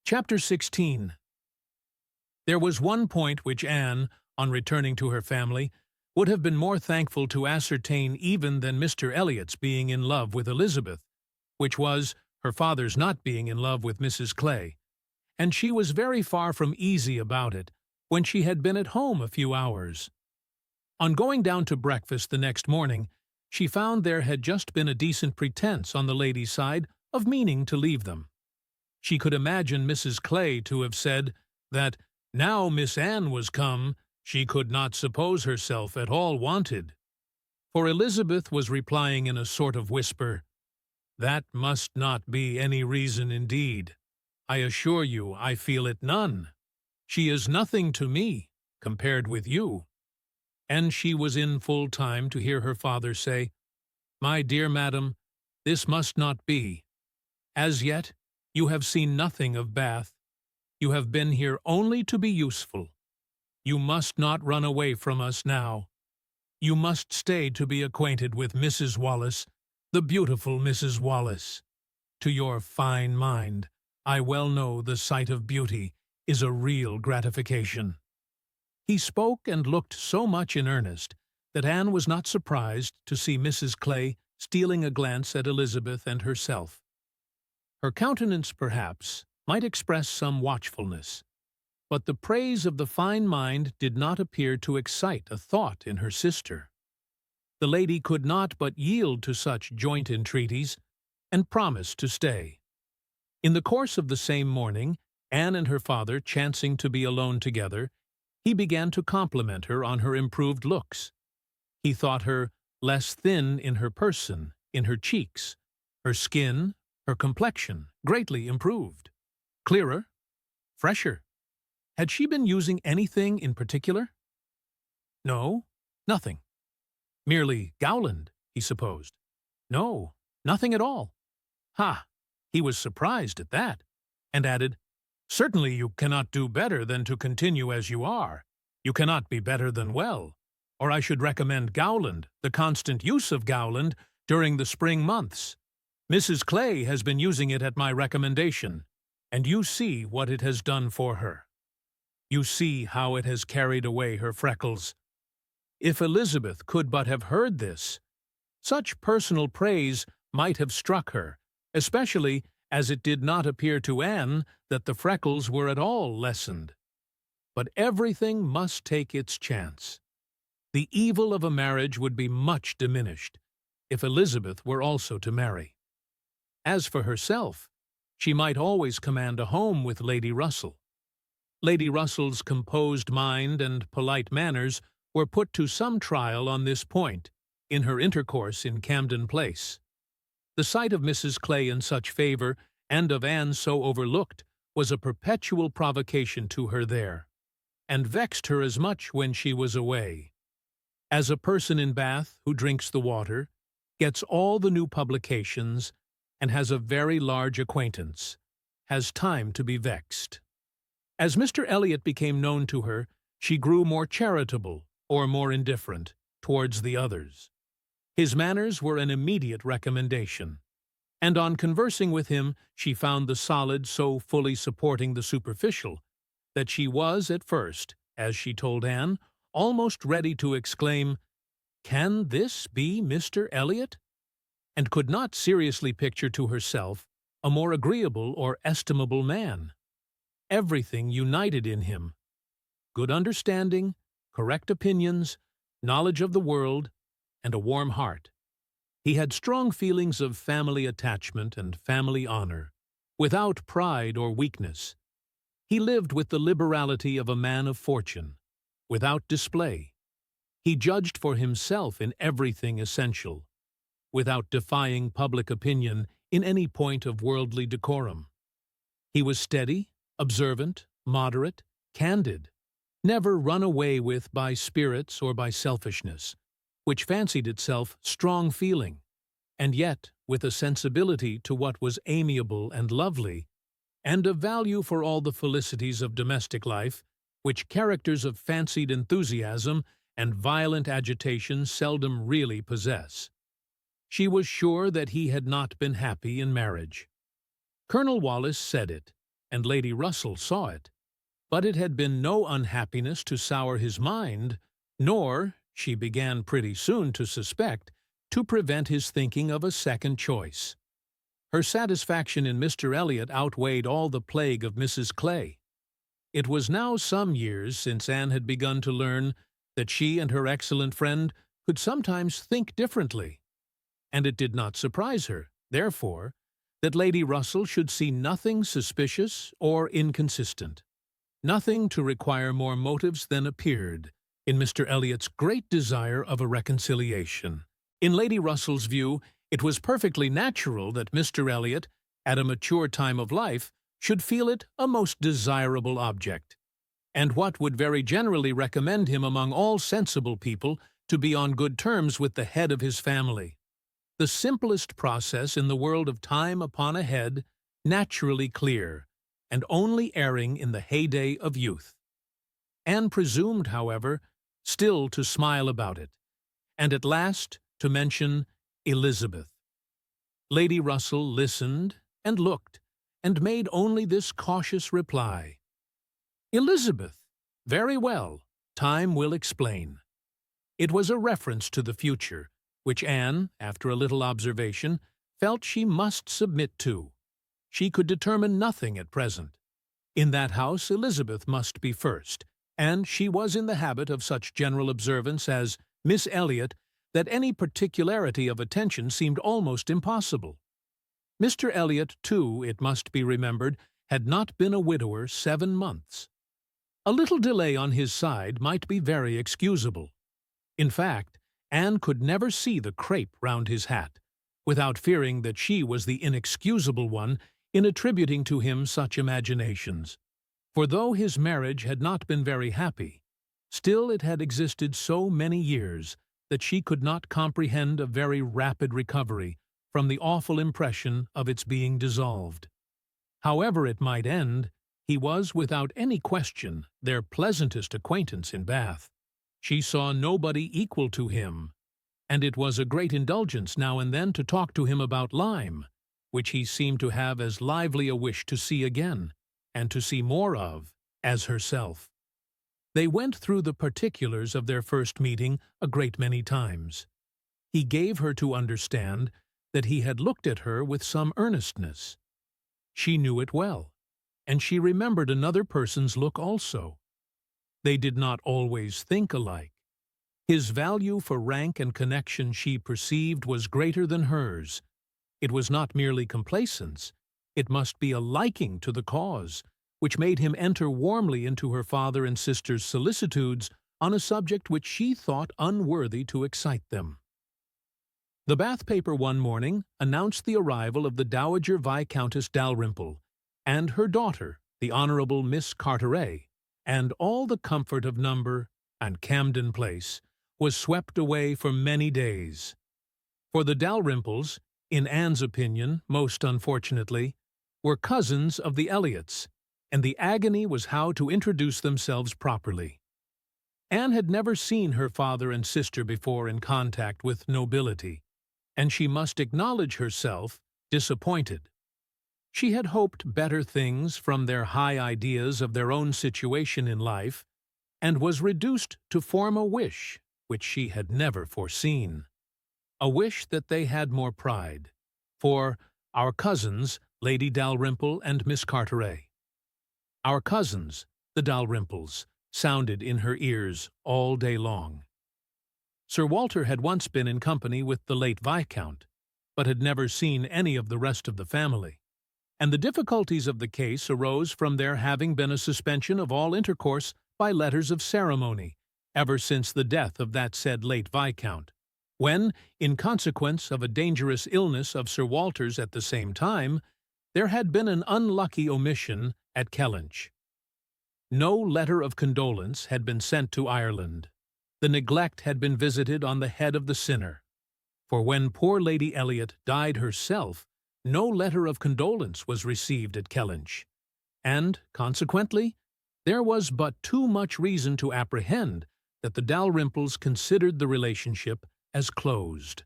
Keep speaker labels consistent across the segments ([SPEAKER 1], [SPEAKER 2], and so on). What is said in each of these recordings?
[SPEAKER 1] Chapter 16. There was one point which Anne, on returning to her family, would have been more thankful to ascertain even than Mr. Elliot's being in love with Elizabeth, which was her father's not being in love with Mrs. Clay, and she was very far from easy about it when she had been at home a few hours. On going down to breakfast the next morning, she found there had just been a decent pretense on the ladies' side of meaning to leave them. She could imagine Mrs. Clay to have said that, now Miss Anne was come, she could not suppose herself at all wanted. For Elizabeth was replying in a sort of whisper, "That must not be any reason indeed. I assure you I feel it none. She is nothing to me, compared with you." And she was in full time to hear her father say, "My dear madam, this must not be. As yet, you have seen nothing of Bath. You have been here only to be useful. You must not run away from us now. You must stay to be acquainted with Mrs. Wallace, the beautiful Mrs. Wallace. To your fine mind, I well know the sight of beauty is a real gratification." He spoke and looked so much in earnest that Anne was not surprised to see Mrs. Clay stealing a glance at Elizabeth and herself. Her countenance, perhaps, might express some watchfulness, but the praise of the fine mind did not appear to excite a thought in her sister. The lady could not but yield to such joint entreaties, and promised to stay. In the course of the same morning, Anne and her father chancing to be alone together, he began to compliment her on her improved looks. He thought her less thin in her person, in her cheeks, her skin, her complexion, greatly improved. Clearer, fresher. Had she been using anything in particular? No, nothing. Merely Gowland, he supposed. No, nothing at all. Ha! He was surprised at that, and added, "Certainly you cannot do better than to continue as you are. You cannot be better than well, or I should recommend Gowland, the constant use of Gowland, during the spring months. Mrs. Clay has been using it at my recommendation, and you see what it has done for her. You see how it has carried away her freckles." If Elizabeth could but have heard this, such personal praise might have struck her, especially as it did not appear to Anne that the freckles were at all lessened. But everything must take its chance. The evil of a marriage would be much diminished if Elizabeth were also to marry. As for herself, she might always command a home with Lady Russell. Lady Russell's composed mind and polite manners were put to some trial on this point in her intercourse in Camden Place. The sight of Mrs. Clay in such favor, and of Anne so overlooked, was a perpetual provocation to her there, and vexed her as much when she was away. As a person in Bath who drinks the water, gets all the new publications, and has a very large acquaintance, has time to be vexed. As Mr. Elliot became known to her, she grew more charitable, or more indifferent, towards the others. His manners were an immediate recommendation, and on conversing with him she found the solid so fully supporting the superficial that she was at first, as she told Anne, almost ready to exclaim, "Can this be Mr. Elliot?" and could not seriously picture to herself a more agreeable or estimable man. Everything united in him: good understanding, correct opinions, knowledge of the world, and a warm heart. He had strong feelings of family attachment and family honor, without pride or weakness. He lived with the liberality of a man of fortune, without display. He judged for himself in everything essential, without defying public opinion in any point of worldly decorum. He was steady, observant, moderate, candid, never run away with by spirits or by selfishness, which fancied itself strong feeling, and yet with a sensibility to what was amiable and lovely, and a value for all the felicities of domestic life, which characters of fancied enthusiasm and violent agitation seldom really possess. She was sure that he had not been happy in marriage. Colonel Wallace said it, and Lady Russell saw it. But it had been no unhappiness to sour his mind, nor, she began pretty soon to suspect, to prevent his thinking of a second choice. Her satisfaction in Mr. Elliot outweighed all the plague of Mrs. Clay. It was now some years since Anne had begun to learn that she and her excellent friend could sometimes think differently, and it did not surprise her, therefore, that Lady Russell should see nothing suspicious or inconsistent, nothing to require more motives than appeared in Mr. Elliot's great desire of a reconciliation. In Lady Russell's view, it was perfectly natural that Mr. Elliot, at a mature time of life, should feel it a most desirable object, and what would very generally recommend him among all sensible people to be on good terms with the head of his family. The simplest process in the world of time upon a head, naturally clear, and only erring in the heyday of youth. Anne presumed, however, still to smile about it, and at last to mention Elizabeth. Lady Russell listened and looked, and made only this cautious reply: "Elizabeth, very well, time will explain." It was a reference to the future, which Anne, after a little observation, felt she must submit to. She could determine nothing at present. In that house Elizabeth must be first, and she was in the habit of such general observance as Miss Elliot that any particularity of attention seemed almost impossible. Mr. Elliot, too, it must be remembered, had not been a widower 7 months. A little delay on his side might be very excusable. In fact, Anne could never see the crape round his hat, without fearing that she was the inexcusable one in attributing to him such imaginations. For though his marriage had not been very happy, still it had existed so many years that she could not comprehend a very rapid recovery from the awful impression of its being dissolved. However it might end, he was without any question their pleasantest acquaintance in Bath. She saw nobody equal to him, and it was a great indulgence now and then to talk to him about Lyme, which he seemed to have as lively a wish to see again, and to see more of, as herself. They went through the particulars of their first meeting a great many times. He gave her to understand that he had looked at her with some earnestness. She knew it well, and she remembered another person's look also. They did not always think alike. His value for rank and connection, she perceived, was greater than hers. It was not merely complacence, it must be a liking to the cause, which made him enter warmly into her father and sister's solicitudes on a subject which she thought unworthy to excite them. The Bath paper one morning announced the arrival of the Dowager Viscountess Dalrymple and her daughter, the Honourable Miss Carteret, and all the comfort of Number and Camden Place was swept away for many days. For the Dalrymples, in Anne's opinion, most unfortunately, were cousins of the Elliots, and the agony was how to introduce themselves properly. Anne had never seen her father and sister before in contact with nobility, and she must acknowledge herself disappointed. She had hoped better things from their high ideas of their own situation in life, and was reduced to form a wish which she had never foreseen. A wish that they had more pride, for our cousins, Lady Dalrymple and Miss Carteret. Our cousins, the Dalrymples, sounded in her ears all day long. Sir Walter had once been in company with the late Viscount, but had never seen any of the rest of the family, and the difficulties of the case arose from there having been a suspension of all intercourse by letters of ceremony, ever since the death of that said late Viscount, when, in consequence of a dangerous illness of Sir Walter's at the same time, there had been an unlucky omission at Kellynch. No letter of condolence had been sent to Ireland. The neglect had been visited on the head of the sinner. For when poor Lady Elliot died herself, no letter of condolence was received at Kellynch, and, consequently, there was but too much reason to apprehend that the Dalrymples considered the relationship as closed.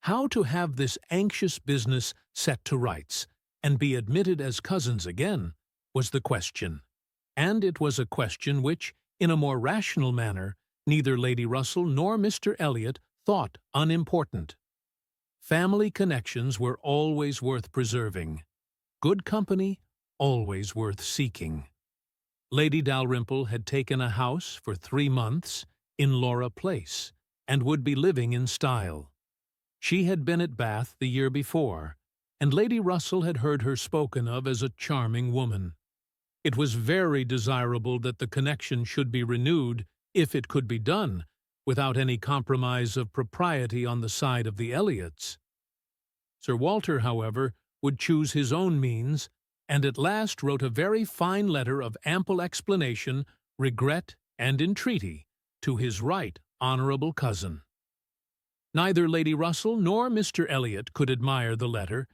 [SPEAKER 1] How to have this anxious business set to rights, and be admitted as cousins again, was the question, and it was a question which, in a more rational manner, neither Lady Russell nor Mr. Elliot thought unimportant. Family connections were always worth preserving. Good company, always worth seeking. Lady Dalrymple had taken a house for 3 months in Laura Place, and would be living in style. She had been at Bath the year before, and Lady Russell had heard her spoken of as a charming woman. It was very desirable that the connection should be renewed, if it could be done, without any compromise of propriety on the side of the Elliots. Sir Walter, however, would choose his own means, and at last wrote a very fine letter of ample explanation, regret, and entreaty to his right honourable cousin. Neither Lady Russell nor Mr. Elliot could admire the letter,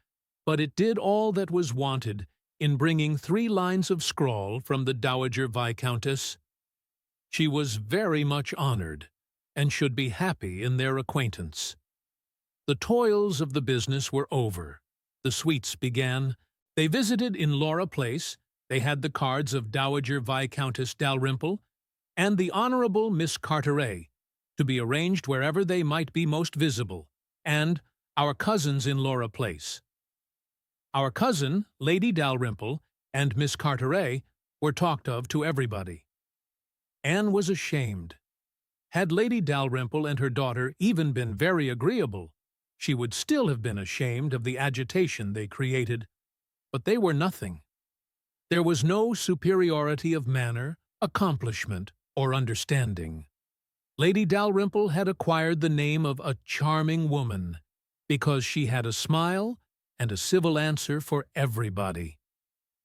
[SPEAKER 1] but it did all that was wanted in bringing 3 lines of scrawl from the Dowager Viscountess. She was very much honoured, and should be happy in their acquaintance. The toils of the business were over. The sweets began. They visited in Laura Place. They had the cards of Dowager Viscountess Dalrymple and the Honourable Miss Carteret, to be arranged wherever they might be most visible, and our cousins in Laura Place. Our cousin, Lady Dalrymple, and Miss Carteret were talked of to everybody. Anne was ashamed. Had Lady Dalrymple and her daughter even been very agreeable, she would still have been ashamed of the agitation they created. But they were nothing. There was no superiority of manner, accomplishment, or understanding. Lady Dalrymple had acquired the name of a charming woman, because she had a smile and a civil answer for everybody.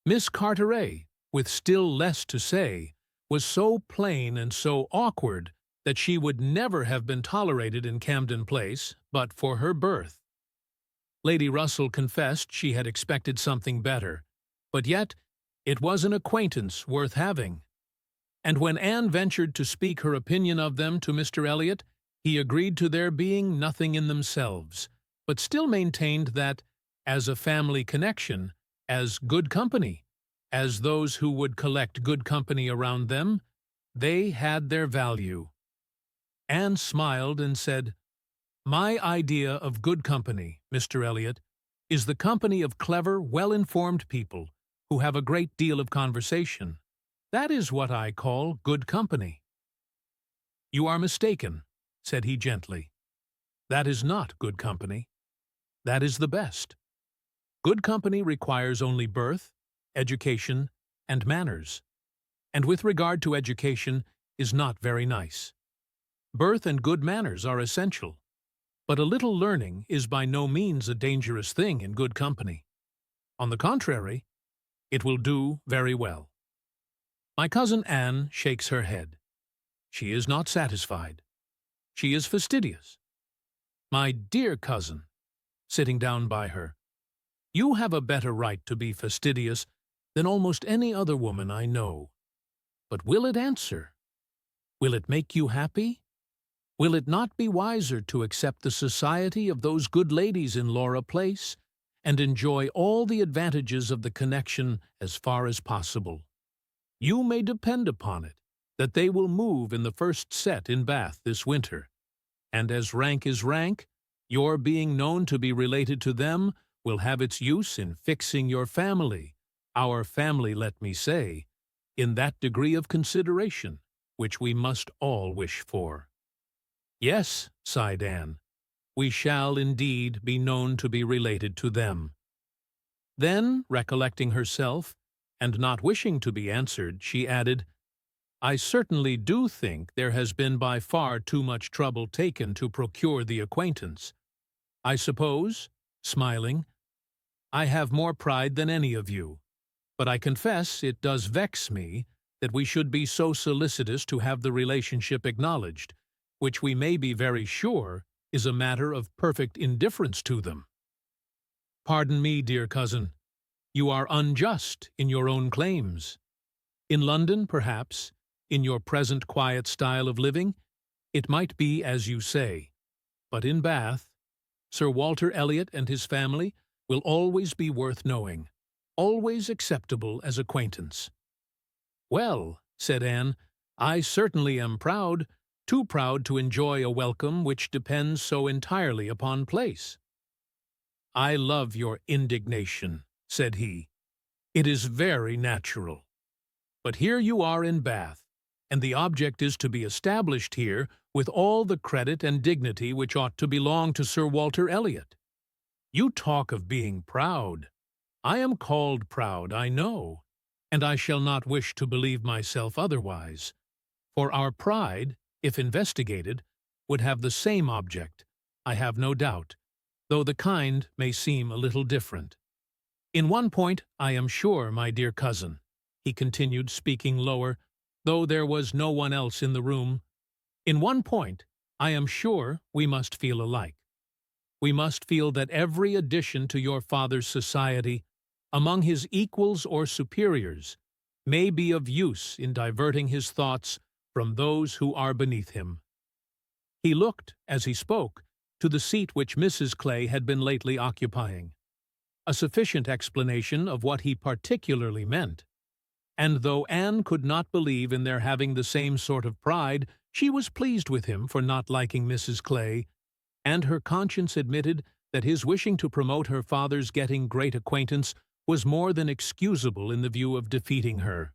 [SPEAKER 1] Miss Carteret, with still less to say, was so plain and so awkward that she would never have been tolerated in Camden Place but for her birth. Lady Russell confessed she had expected something better, but yet it was an acquaintance worth having. And when Anne ventured to speak her opinion of them to Mr. Elliot, he agreed to their being nothing in themselves, but still maintained that, as a family connection, as good company, as those who would collect good company around them, they had their value. Anne smiled and said, "My idea of good company, Mr. Elliot, is the company of clever, well-informed people who have a great deal of conversation. That is what I call good company." "You are mistaken," said he gently. "That is not good company. That is the best. Good company requires only birth, education, and manners, and with regard to education is not very nice. Birth and good manners are essential, but a little learning is by no means a dangerous thing in good company. On the contrary, it will do very well." My cousin Anne shakes her head. She is not satisfied. She is fastidious. "My dear cousin," sitting down by her, "you have a better right to be fastidious than almost any other woman I know. But will it answer? Will it make you happy? Will it not be wiser to accept the society of those good ladies in Laura Place, and enjoy all the advantages of the connection as far as possible? You may depend upon it that they will move in the first set in Bath this winter, and as rank is rank, your being known to be related to them will have its use in fixing your family, our family, let me say, in that degree of consideration which we must all wish for." "Yes," sighed Anne, "we shall indeed be known to be related to them." Then, recollecting herself, and not wishing to be answered, she added, "I certainly do think there has been by far too much trouble taken to procure the acquaintance. I suppose," smiling, "I have more pride than any of you, but I confess it does vex me that we should be so solicitous to have the relationship acknowledged, which we may be very sure is a matter of perfect indifference to them." "Pardon me, dear cousin. You are unjust in your own claims. In London, perhaps, in your present quiet style of living, it might be as you say. But in Bath, Sir Walter Elliot and his family will always be worth knowing. always acceptable as acquaintance." "Well," said Anne, "I certainly am proud, too proud to enjoy a welcome which depends so entirely upon place." "I love your indignation," said he. "It is very natural. But here you are in Bath, and the object is to be established here with all the credit and dignity which ought to belong to Sir Walter Elliot. You talk of being proud. I am called proud, I know, and I shall not wish to believe myself otherwise, for our pride, if investigated, would have the same object, I have no doubt, though the kind may seem a little different. In one point, I am sure, my dear cousin," he continued, speaking lower, though there was no one else in the room, "in one point, I am sure we must feel alike. We must feel that every addition to your father's society, among his equals or superiors, may be of use in diverting his thoughts from those who are beneath him." He looked, as he spoke, to the seat which Mrs. Clay had been lately occupying, a sufficient explanation of what he particularly meant. And though Anne could not believe in their having the same sort of pride, she was pleased with him for not liking Mrs. Clay, and her conscience admitted that his wishing to promote her father's getting great acquaintance was more than excusable in the view of defeating her.